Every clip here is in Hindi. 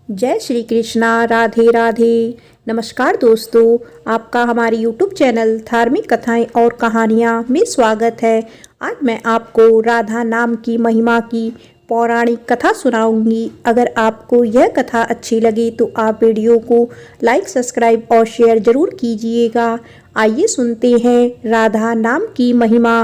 जय श्री कृष्णा। राधे राधे। नमस्कार दोस्तों, आपका हमारे YouTube चैनल धार्मिक कथाएं और कहानियां में स्वागत है। आज मैं आपको राधा नाम की महिमा की पौराणिक कथा सुनाऊंगी। अगर आपको यह कथा अच्छी लगे तो आप वीडियो को लाइक, सब्सक्राइब और शेयर जरूर कीजिएगा। आइए सुनते हैं राधा नाम की महिमा।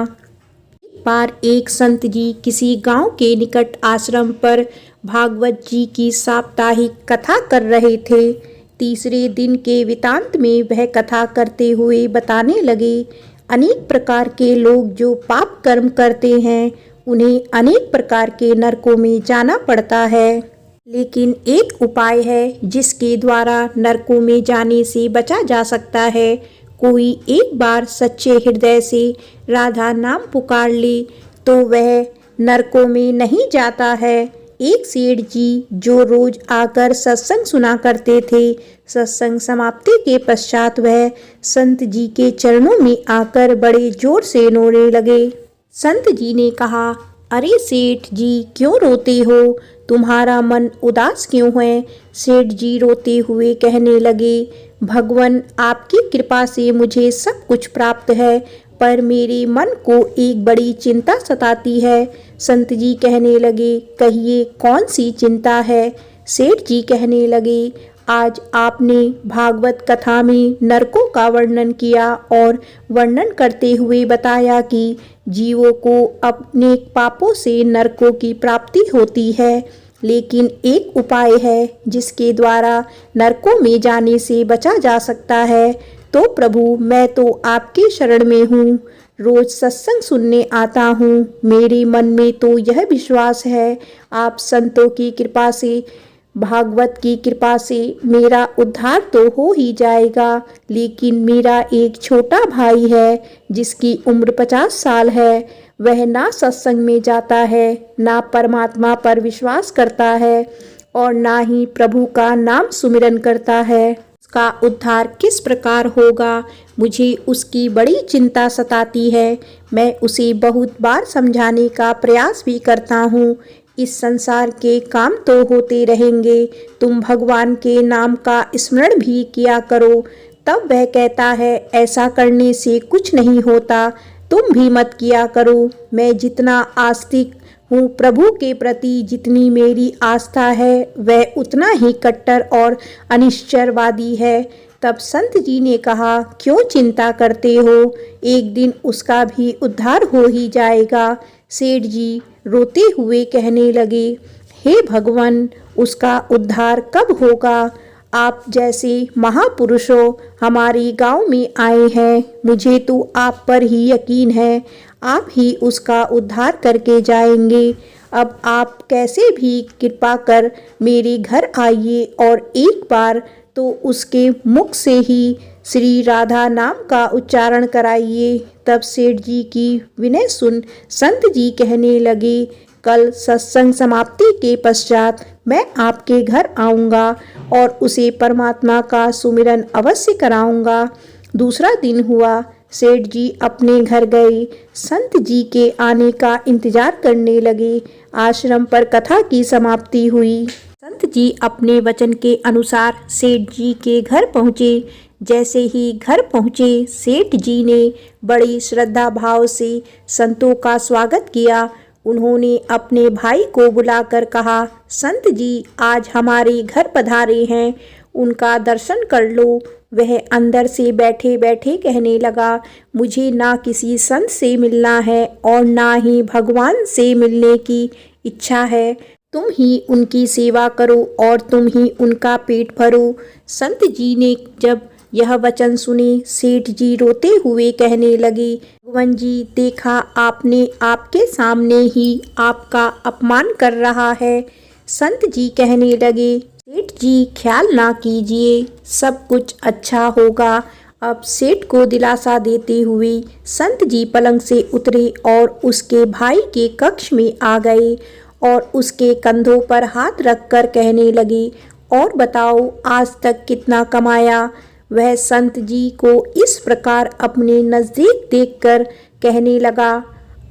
एक बार एक संत जी किसी गांव के निकट आश्रम पर भागवत जी की साप्ताहिक कथा कर रहे थे। तीसरे दिन के वृतांत में वह कथा करते हुए बताने लगे, अनेक प्रकार के लोग जो पाप कर्म करते हैं उन्हें अनेक प्रकार के नरकों में जाना पड़ता है, लेकिन एक उपाय है जिसके द्वारा नरकों में जाने से बचा जा सकता है। कोई एक बार सच्चे हृदय से राधा नाम पुकार ले तो वह नरकों में नहीं जाता है। एक सेठ जी जो रोज आकर सत्संग सुना करते थे, सत्संग समाप्ति के पश्चात वह संत जी के चरणों में आकर बड़े जोर से रोने लगे। संत जी ने कहा, अरे सेठ जी, क्यों रोते हो? तुम्हारा मन उदास क्यों है? सेठ जी रोते हुए कहने लगे, भगवान, आपकी कृपा से मुझे सब कुछ प्राप्त है, पर मेरे मन को एक बड़ी चिंता सताती है। संत जी कहने लगे, कहिए कौन सी चिंता है? सेठ जी कहने लगे, आज आपने भागवत कथा में नरकों का वर्णन किया और वर्णन करते हुए बताया कि जीवों को अपने पापों से नरकों की प्राप्ति होती है, लेकिन एक उपाय है जिसके द्वारा नरकों में जाने से बचा जा सकता है। तो प्रभु, मैं तो आपके शरण में हूँ, रोज सत्संग सुनने आता हूँ। मेरे मन में तो यह विश्वास है, आप संतों की कृपा से, भागवत की कृपा से मेरा उद्धार तो हो ही जाएगा, लेकिन मेरा एक छोटा भाई है जिसकी उम्र 50 साल है। वह ना सत्संग में जाता है, ना परमात्मा पर विश्वास करता है और ना ही प्रभु का नाम सुमिरन करता है। उसका उद्धार किस प्रकार होगा, मुझे उसकी बड़ी चिंता सताती है। मैं उसे बहुत बार समझाने का प्रयास भी करता हूँ। इस संसार के काम तो होते रहेंगे, तुम भगवान के नाम का स्मरण भी किया करो। तब वह कहता है, ऐसा करने से कुछ नहीं होता, तुम भी मत किया करो। मैं जितना आस्तिक हूँ प्रभु के प्रति, जितनी मेरी आस्था है, वह उतना ही कट्टर और अनिश्चयवादी है। तब संत जी ने कहा, क्यों चिंता करते हो? एक दिन उसका भी उद्धार हो ही जाएगा। सेठ जी रोते हुए कहने लगे, हे भगवान, उसका उद्धार कब होगा? आप जैसे महापुरुषों हमारे गांव में आए हैं, मुझे तो आप पर ही यकीन है, आप ही उसका उद्धार करके जाएंगे। अब आप कैसे भी कृपा कर मेरे घर आइए और एक बार तो उसके मुख से ही श्री राधा नाम का उच्चारण कराइए। तब सेठ जी की विनय सुन संत जी कहने लगे, कल सत्संग समाप्ति के पश्चात मैं आपके घर आऊँगा और उसे परमात्मा का सुमिरन अवश्य कराऊँगा। दूसरा दिन हुआ, सेठ जी अपने घर गए, संत जी के आने का इंतजार करने लगे। आश्रम पर कथा की समाप्ति हुई। संत जी अपने वचन के अनुसार सेठ जी के घर पहुँचे। जैसे ही घर पहुँचे, सेठ जी ने बड़ी श्रद्धा भाव से संतों का स्वागत किया। उन्होंने अपने भाई को बुलाकर कहा, संत जी आज हमारे घर पधारे हैं, उनका दर्शन कर लो। वह अंदर से बैठे बैठे कहने लगा, मुझे ना किसी संत से मिलना है और ना ही भगवान से मिलने की इच्छा है। तुम ही उनकी सेवा करो और तुम ही उनका पेट भरो। संत जी ने जब यह वचन सुने, सेठ जी रोते हुए कहने लगे, भगवान जी, देखा आपने, आपके सामने ही आपका अपमान कर रहा है। संत जी कहने लगे, सेठ जी ख्याल ना कीजिए, सब कुछ अच्छा होगा। अब सेठ को दिलासा देते हुए संत जी पलंग से उतरे और उसके भाई के कक्ष में आ गए और उसके कंधों पर हाथ रखकर कहने लगे, और बताओ आज तक कितना कमाया? वह संत जी को इस प्रकार अपने नज़दीक देखकर कहने लगा,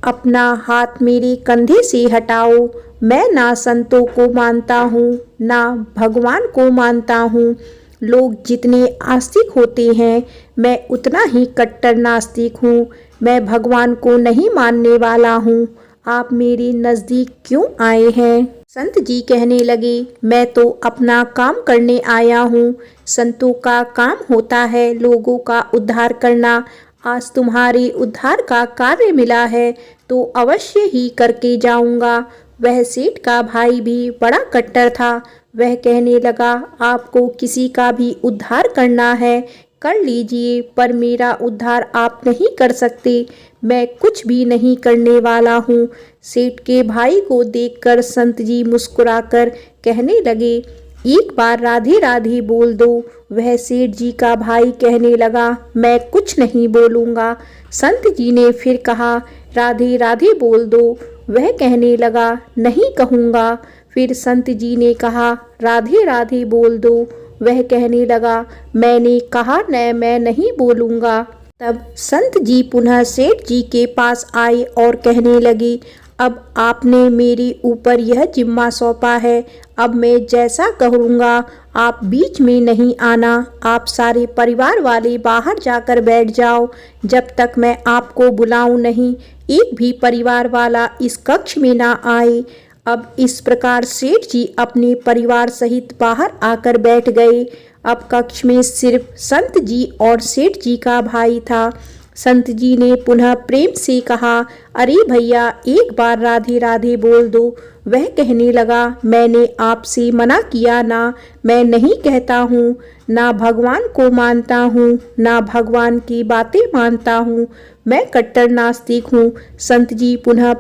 अपना हाथ मेरे कंधे से हटाओ। मैं ना संतों को मानता हूँ ना भगवान को मानता हूँ। लोग जितने आस्तिक होते हैं मैं उतना ही कट्टर नास्तिक हूँ। मैं भगवान को नहीं मानने वाला हूँ। आप मेरे नज़दीक क्यों आए हैं? संत जी कहने लगे, मैं तो अपना काम करने आया हूँ। संतों का काम होता है लोगों का उद्धार करना। आज तुम्हारे उद्धार का कार्य मिला है तो अवश्य ही करके जाऊंगा। वह सेठ का भाई भी बड़ा कट्टर था। वह कहने लगा, आपको किसी का भी उद्धार करना है कर लीजिए, पर मेरा उद्धार आप नहीं कर सकते। मैं कुछ भी नहीं करने वाला हूँ। सेठ के भाई को देखकर संत जी मुस्कुराकर कहने लगे, एक बार राधे राधे बोल दो। वह सेठ जी का भाई कहने लगा, मैं कुछ नहीं बोलूँगा। संत जी ने फिर कहा, राधे राधे बोल दो। वह कहने लगा, नहीं कहूँगा। फिर संत जी ने कहा, राधे राधे बोल दो। वह कहने लगा, मैंने कहा न, मैं नहीं बोलूँगा। तब संत जी पुनः सेठ जी के पास आए और कहने लगे, अब आपने मेरे ऊपर यह जिम्मा सौंपा है। अब मैं जैसा कहूँगा आप बीच में नहीं आना। आप सारे परिवार वाले बाहर जाकर बैठ जाओ जब तक मैं आपको बुलाऊं नहीं। एक भी परिवार वाला इस कक्ष में ना आए। अब इस प्रकार सेठ जी अपने परिवार सहित बाहर आकर बैठ गए। अब कक्ष में सिर्फ संत जी और सेठ जी का भाई था। संत जी ने पुनः प्रेम से कहा, अरे भैया एक बार राधे राधे बोल दो। वह कहने लगा, मैंने आपसे मना किया ना, मैं नहीं कहता हूँ। ना भगवान को मानता हूँ ना भगवान की बातें मानता हूँ। मैं कट्टर नास्तिक हूँ। संत जी पुनः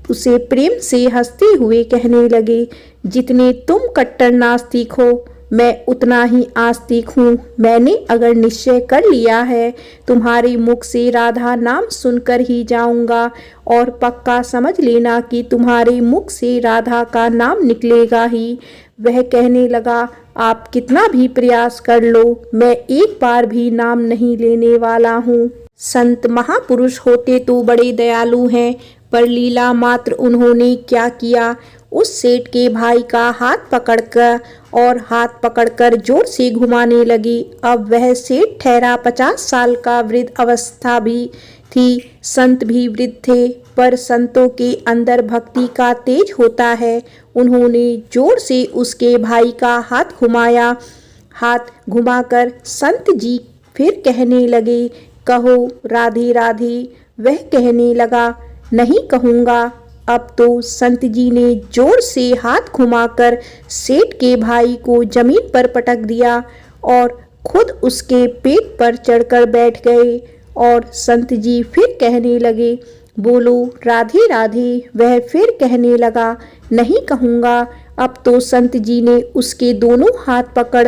उसे प्रेम से हंसते हुए कहने लगे, जितने तुम कट्टर नास्तिक हो मैं उतना ही आस्तिक हूँ। मैंने अगर निश्चय कर लिया है तुम्हारे मुख से राधा नाम सुनकर ही जाऊंगा, और पक्का समझ लेना कि तुम्हारे मुख से राधा का नाम निकलेगा ही। वह कहने लगा, आप कितना भी प्रयास कर लो मैं एक बार भी नाम नहीं लेने वाला हूँ। संत महापुरुष होते तो बड़े दयालु हैं, पर लीला मात्र उन्होंने क्या किया। उस सेठ के भाई का हाथ पकड़कर जोर से घुमाने लगी। अब वह सेठ ठहरा 50 साल का, वृद्ध अवस्था भी थी। संत भी वृद्ध थे, पर संतों के अंदर भक्ति का तेज होता है। उन्होंने जोर से उसके भाई का हाथ घुमाया। हाथ घुमाकर संत जी फिर कहने लगे, कहो राधे राधे। वह कहने लगा, नहीं कहूँगा। अब तो संत जी ने जोर से हाथ घुमाकर सेठ के भाई को जमीन पर पटक दिया और खुद उसके पेट पर चढ़कर बैठ गए। और संत जी फिर कहने लगे, बोलो राधे राधे। वह फिर कहने लगा, नहीं कहूँगा। अब तो संत जी ने उसके दोनों हाथ पकड़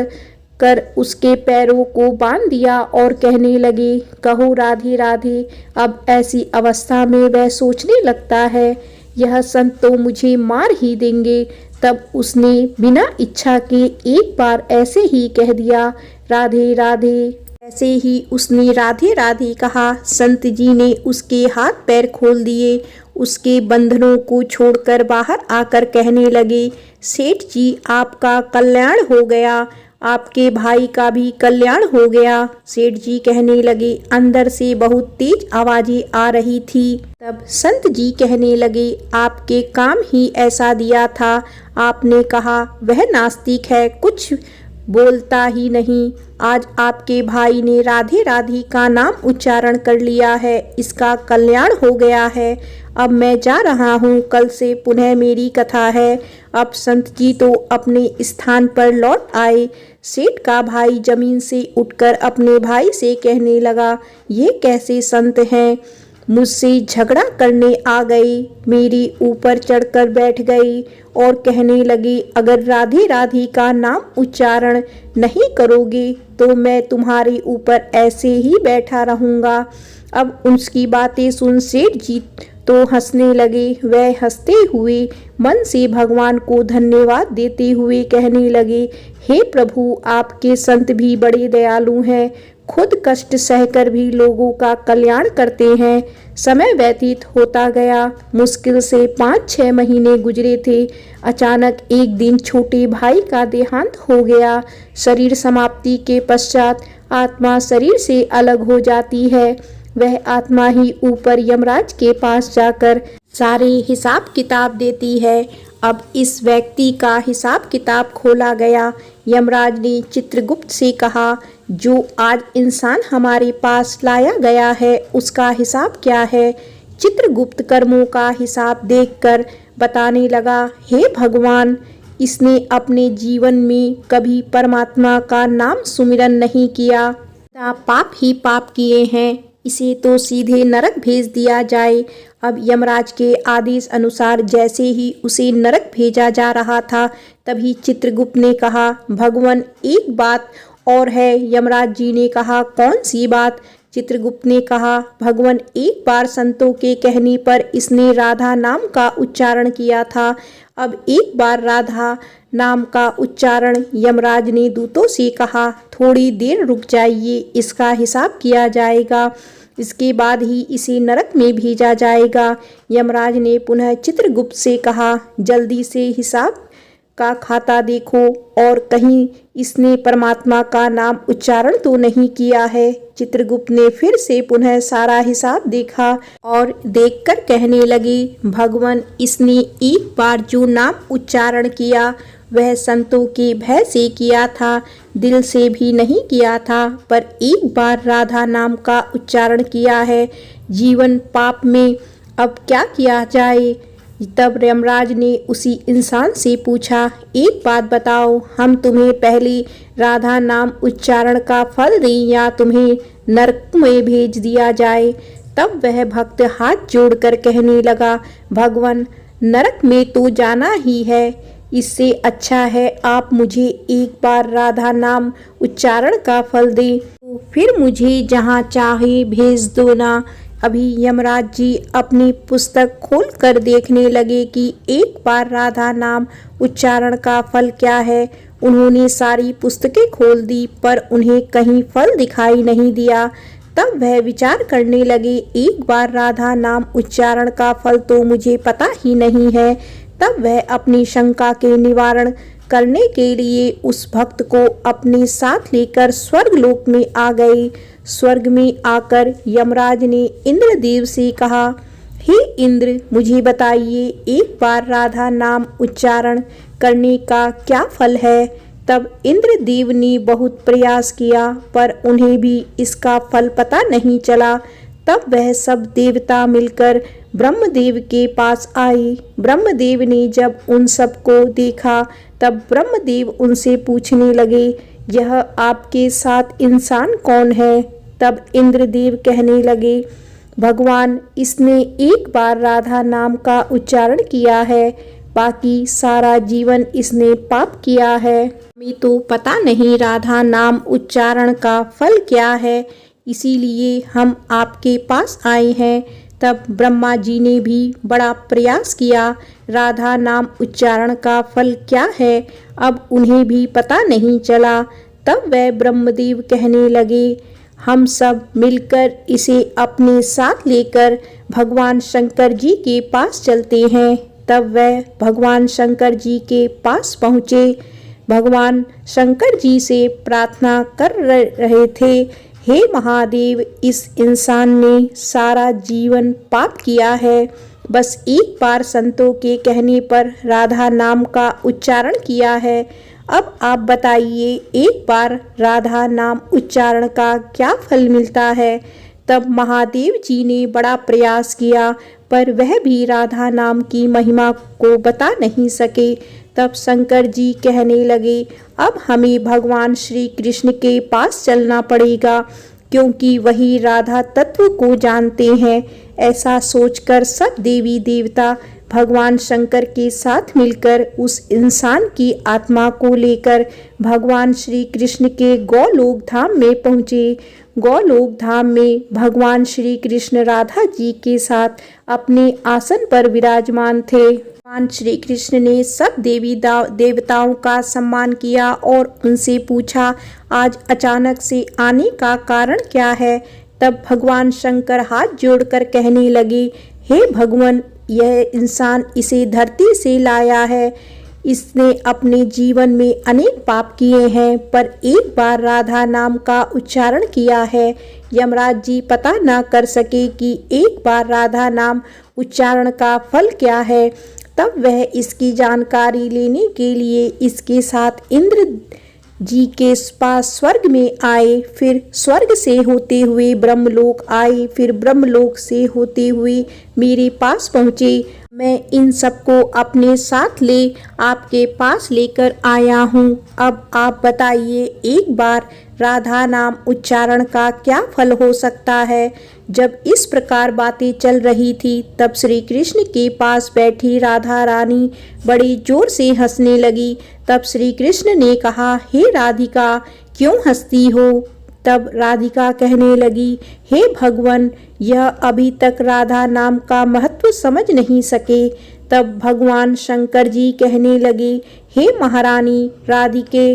कर उसके पैरों को बांध दिया और कहने लगे, कहो राधे राधे। अब ऐसी अवस्था में वह सोचने लगता है, यह संत तो मुझे मार ही देंगे। तब उसने बिना इच्छा के एक बार ऐसे ही कह दिया, राधे राधे। ऐसे ही उसने राधे राधे कहा। संत जी ने उसके हाथ पैर खोल दिए, उसके बंधनों को छोड़कर बाहर आकर कहने लगे, सेठ जी आपका कल्याण हो गया, आपके भाई का भी कल्याण हो गया। सेठ जी कहने लगे, अंदर से बहुत तेज आवाजें आ रही थी। तब संत जी कहने लगे, आपके काम ही ऐसा दिया था। आपने कहा वह नास्तिक है, कुछ बोलता ही नहीं। आज आपके भाई ने राधे राधे का नाम उच्चारण कर लिया है, इसका कल्याण हो गया है। अब मैं जा रहा हूँ, कल से पुनः मेरी कथा है। अब संत जी तो अपने स्थान पर लौट आए। सेठ का भाई जमीन से उठकर अपने भाई से कहने लगा, ये कैसे संत हैं, मुझसे झगड़ा करने आ गए, मेरे ऊपर चढ़कर बैठ गए और कहने लगे, अगर राधे राधे का नाम उच्चारण नहीं करोगे तो मैं तुम्हारे ऊपर ऐसे ही बैठा रहूँगा। अब उसकी बातें सुन सेठ जी तो हंसने लगे। वह हंसते हुए मन से भगवान को धन्यवाद देते हुए कहने लगे, हे प्रभु, आपके संत भी बड़े दयालु हैं। खुद कष्ट सहकर भी लोगों का कल्याण करते हैं। समय व्यतीत होता गया। मुश्किल से 5-6 महीने गुजरे थे। अचानक एक दिन छोटे भाई का देहांत हो गया। शरीर समाप्ति के पश्चात आत्मा शरीर से अलग हो जाती है। वह आत्मा ही ऊपर यमराज के पास जाकर सारे हिसाब किताब देती है। अब इस व्यक्ति का हिसाब किताब खोला गया। यमराज ने चित्रगुप्त से कहा, जो आज इंसान हमारे पास लाया गया है उसका हिसाब क्या है? चित्रगुप्त कर्मों का हिसाब देखकर बताने लगा, हे भगवान, इसने अपने जीवन में कभी परमात्मा का नाम सुमिरन नहीं किया, पाप ही पाप किए हैं, इसे तो सीधे नरक भेज दिया जाए। अब यमराज के आदेश अनुसार जैसे ही उसे नरक भेजा जा रहा था, तभी चित्रगुप्त ने कहा, भगवान एक बात और है। यमराज जी ने कहा, कौन सी बात? चित्रगुप्त ने कहा, भगवान एक बार संतों के कहने पर इसने राधा नाम का उच्चारण किया था। अब एक बार राधा नाम का उच्चारण। यमराज ने दूतों से कहा, थोड़ी देर रुक जाइए, इसका हिसाब किया जाएगा, इसके बाद ही इसे नरक में भेजा जाएगा। यमराज ने पुनः चित्रगुप्त से कहा, जल्दी से हिसाब का खाता देखो और कहीं इसने परमात्मा का नाम उच्चारण तो नहीं किया है। चित्रगुप्त ने फिर से पुनः सारा हिसाब देखा और देखकर कहने लगे, भगवान, इसने एक बार जो नाम उच्चारण किया वह संतों के भय से किया था, दिल से भी नहीं किया था, पर एक बार राधा नाम का उच्चारण किया है। जीवन पाप में, अब क्या किया जाए? तब यमराज ने उसी इंसान से पूछा, एक बात बताओ, हम तुम्हें पहले राधा नाम उच्चारण का फल दें या तुम्हें नरक में भेज दिया जाए? तब वह भक्त हाथ जोड़कर कहने लगा, भगवान, नरक में तो जाना ही है, इससे अच्छा है आप मुझे एक बार राधा नाम उच्चारण का फल दें, तो फिर मुझे जहाँ चाहे भेज दो ना। अभी यमराज जी अपनी पुस्तक खोलकर देखने लगे कि एक बार राधा नाम उच्चारण का फल क्या है। उन्होंने सारी पुस्तकें खोल दी पर उन्हें कहीं फल दिखाई नहीं दिया। तब वह विचार करने लगे, एक बार राधा नाम उच्चारण का फल तो मुझे पता ही नहीं है। तब वह अपनी शंका के निवारण करने के लिए उस भक्त को अपने साथ लेकर स्वर्गलोक में आ गए। स्वर्ग में आकर यमराज ने इंद्रदेव से कहा, हे इंद्र, मुझे बताइए एक बार राधा नाम उच्चारण करने का क्या फल है? तब इंद्रदेव ने बहुत प्रयास किया पर उन्हें भी इसका फल पता नहीं चला। तब वह सब देवता मिलकर ब्रह्मदेव के पास आए। ब्रह्मदेव ने जब उन सबको देखा तब ब्रह्मदेव उनसे पूछने लगे, यह आपके साथ इंसान कौन है? तब इंद्रदेव कहने लगे, भगवान, इसने एक बार राधा नाम का उच्चारण किया है, बाकी सारा जीवन इसने पाप किया है। हमें तो पता नहीं राधा नाम उच्चारण का फल क्या है, इसीलिए हम आपके पास आए हैं। तब ब्रह्मा जी ने भी बड़ा प्रयास किया, राधा नाम उच्चारण का फल क्या है अब उन्हें भी पता नहीं चला। तब वह ब्रह्मदेव कहने लगे, हम सब मिलकर इसे अपने साथ लेकर भगवान शंकर जी के पास चलते हैं। तब वह भगवान शंकर जी के पास पहुँचे। भगवान शंकर जी से प्रार्थना कर रहे थे, हे महादेव, इस इंसान ने सारा जीवन पाप किया है, बस एक बार संतों के कहने पर राधा नाम का उच्चारण किया है। अब आप बताइए एक बार राधा नाम उच्चारण का क्या फल मिलता है? तब महादेव जी ने बड़ा प्रयास किया पर वह भी राधा नाम की महिमा को बता नहीं सके। तब शंकर जी कहने लगे, अब हमें भगवान श्री कृष्ण के पास चलना पड़ेगा क्योंकि वही राधा तत्व को जानते हैं। ऐसा सोचकर सब देवी देवता भगवान शंकर के साथ मिलकर उस इंसान की आत्मा को लेकर भगवान श्री कृष्ण के गोलोक धाम में पहुँचे। गोलोक धाम में भगवान श्री कृष्ण राधा जी के साथ अपने आसन पर विराजमान थे। भगवान श्री कृष्ण ने सब देवताओं का सम्मान किया और उनसे पूछा, आज अचानक से आने का कारण क्या है। तब भगवान शंकर हाथ जोड़कर कहने लगे, हे भगवान, यह इंसान इसे धरती से लाया है। इसने अपने जीवन में अनेक पाप किए हैं, पर एक बार राधा नाम का उच्चारण किया है। यमराज जी पता न कर सके कि एक बार राधा नाम उच्चारण का फल क्या है। तब वह इसकी जानकारी लेने के लिए इसके साथ इंद्र जी के पास स्वर्ग में आए, फिर स्वर्ग से होते हुए ब्रह्मलोक आए, फिर ब्रह्मलोक से होते हुए मेरे पास पहुँचे। मैं इन सबको अपने साथ ले आपके पास लेकर आया हूँ। अब आप बताइए, एक बार राधा नाम उच्चारण का क्या फल हो सकता है। जब इस प्रकार बातें चल रही थी, तब श्री कृष्ण के पास बैठी राधा रानी बड़ी जोर से हंसने लगी। तब श्री कृष्ण ने कहा, हे राधिका, क्यों हंसती हो। तब राधिका कहने लगी, हे भगवान, यह अभी तक राधा नाम का महत्व समझ नहीं सके। तब भगवान शंकर जी कहने लगे, हे महारानी, राधिके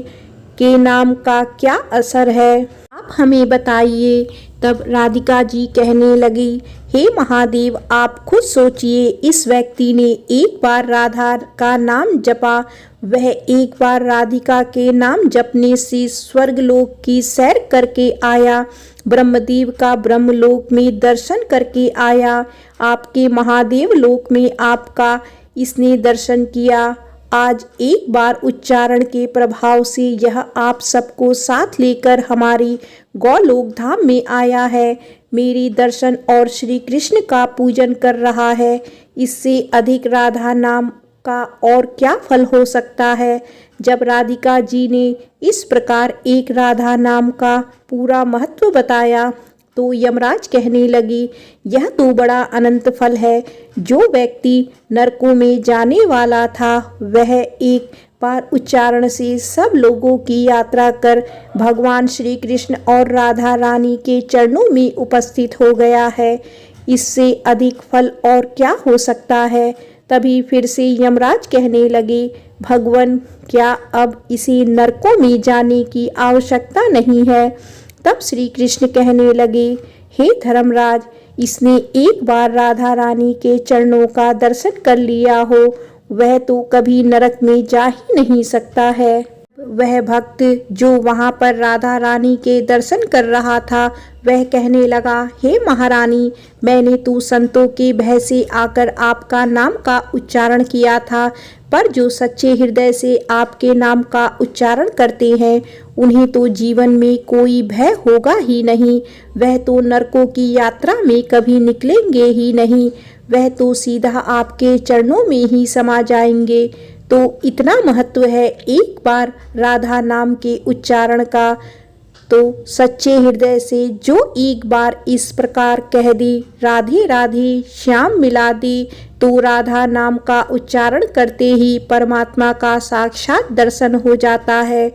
के नाम का क्या असर है, आप हमें बताइए। तब राधिका जी कहने लगी, हे महादेव, आप खुद सोचिए, इस व्यक्ति ने एक बार राधा का नाम जपा, वह एक बार राधिका के नाम जपने से स्वर्गलोक की सैर करके आया, ब्रह्मदेव का ब्रह्मलोक में दर्शन करके आया, आपके महादेव लोक में आपका इसने दर्शन किया। आज एक बार उच्चारण के प्रभाव से यह आप सबको साथ लेकर हमारी गोलोक धाम में आया है, मेरी दर्शन और श्री कृष्ण का पूजन कर रहा है। इससे अधिक राधा नाम का और क्या फल हो सकता है। जब राधिका जी ने इस प्रकार एक राधा नाम का पूरा महत्व बताया, तो यमराज कहने लगे, यह तो बड़ा अनंत फल है। जो व्यक्ति नरकों में जाने वाला था, वह एक बार उच्चारण से सब लोगों की यात्रा कर भगवान श्री कृष्ण और राधा रानी के चरणों में उपस्थित हो गया है। इससे अधिक फल और क्या हो सकता है। तभी फिर से यमराज कहने लगे, भगवान, क्या अब इसे नरकों में जाने की आवश्यकता नहीं है। तब श्री कृष्ण कहने लगे, हे धर्मराज, इसने एक बार राधा रानी के चरणों का दर्शन कर लिया हो, वह तो कभी नरक में जा ही नहीं सकता है। वह भक्त जो वहां पर राधा रानी के दर्शन कर रहा था, वह कहने लगा, हे महारानी, मैंने तो संतों के भय से आकर आपका नाम का उच्चारण किया था, पर जो सच्चे हृदय से आपके नाम का उच्चारण करते हैं, उन्हें तो जीवन में कोई भय होगा ही नहीं। वह तो नरकों की यात्रा में कभी निकलेंगे ही नहीं, वह तो सीधा आपके चरणों में ही समा जाएंगे। तो इतना महत्व है एक बार राधा नाम के उच्चारण का। तो सच्चे हृदय से जो एक बार इस प्रकार कह दे, राधे राधे श्याम मिला दे, तो राधा नाम का उच्चारण करते ही परमात्मा का साक्षात दर्शन हो जाता है।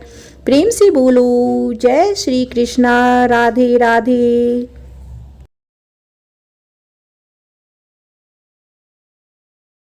प्रेम से बोलो जय श्री कृष्णा, राधे राधे।